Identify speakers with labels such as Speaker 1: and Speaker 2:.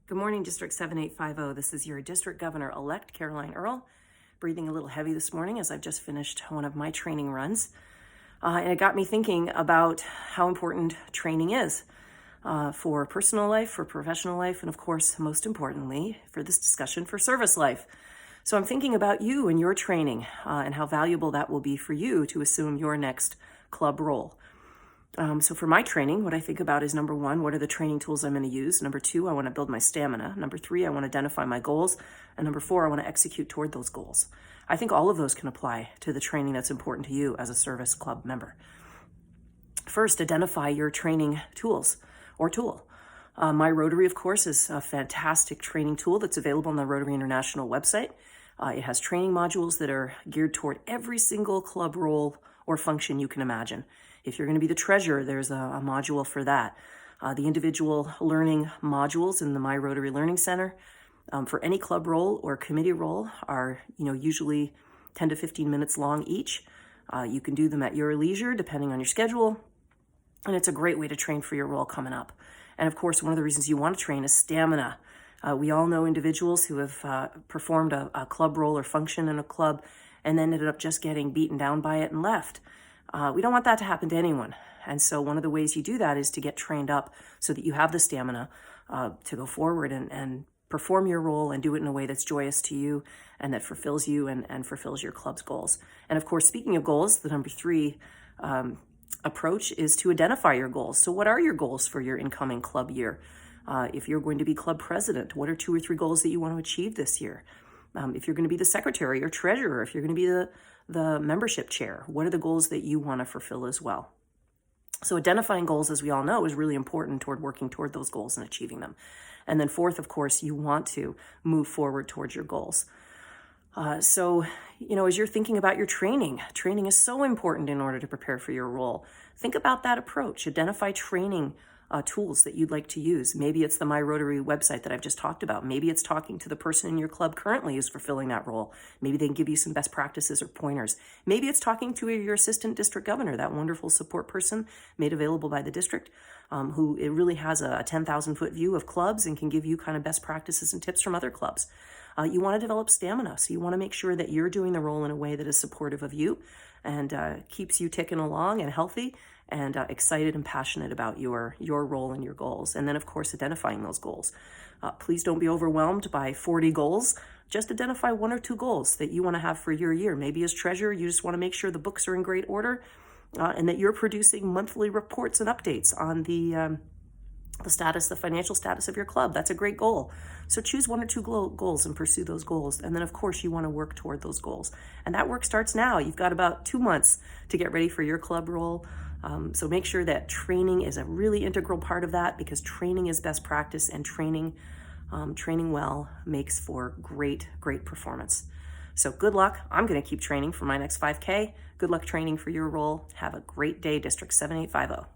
Speaker 1: Good morning, District 7850. This is your District Governor-elect, Caroline Earle. Breathing a little heavy this morning as I've just finished one of my training runs. And it got me thinking about how important training is for personal life, for professional life, and of course, most importantly, for this discussion, for service life. So I'm thinking about you and your training and how valuable that will be for you to assume your next club role. So for my training, what I think about is number one, what are the training tools I'm going to use? Number two, I want to build my stamina. Number three, I want to identify my goals. And number four, I want to execute toward those goals. I think all of those can apply to the training that's important to you as a service club member. First, identify your training tools or tool. My Rotary, of course, is a fantastic training tool that's available on the Rotary International website. It has training modules that are geared toward every single club role or function you can imagine. If you're going to be the treasurer, there's a module for that. The individual learning modules in the My Rotary Learning Center for any club role or committee role are, usually 10 to 15 minutes long each. You can do them at your leisure, depending on your schedule. And it's a great way to train for your role coming up. And of course, one of the reasons you want to train is stamina. We all know individuals who have performed a club role or function in a club and then ended up just getting beaten down by it and left. We don't want that to happen to anyone. And so one of the ways you do that is to get trained up so that you have the stamina to go forward and perform your role and do it in a way that's joyous to you and that fulfills you and fulfills your club's goals. And of course, speaking of goals, the number three approach is to identify your goals. So what are your goals for your incoming club year? If you're going to be club president, what are 2 or 3 goals that you want to achieve this year? If you're going to be the secretary or treasurer, if you're going to be the membership chair, what are the goals that you want to fulfill as well? So identifying goals, as we all know, is really important toward working toward those goals and achieving them. And then fourth, of course, you want to move forward towards your goals. So, as you're thinking about your training is so important in order to prepare for your role. Think about that approach. Identify training tools that you'd like to use. Maybe it's the My Rotary website that I've just talked about. Maybe it's talking to the person in your club currently who's fulfilling that role. Maybe they can give you some best practices or pointers. Maybe it's talking to your assistant district governor, that wonderful support person made available by the district, who it really has a 10,000-foot view of clubs and can give you kind of best practices and tips from other clubs. You want to develop stamina, so you want to make sure that you're doing the role in a way that is supportive of you and keeps you ticking along and healthy and excited and passionate about your role and your goals. And then, of course, identifying those goals. Please don't be overwhelmed by 40 goals. Just identify 1 or 2 goals that you want to have for your year. Maybe as treasurer, you just want to make sure the books are in great order and that you're producing monthly reports and updates on the financial status of your club. That's a great goal. So choose 1 or 2 goals and pursue those goals. And then, of course, you want to work toward those goals. And that work starts now. You've got about 2 months to get ready for your club role. So make sure that training is a really integral part of that, because training is best practice, and training well makes for great performance. So good luck. I'm going to keep training for my next 5K. Good luck training for your role. Have a great day, District 7850.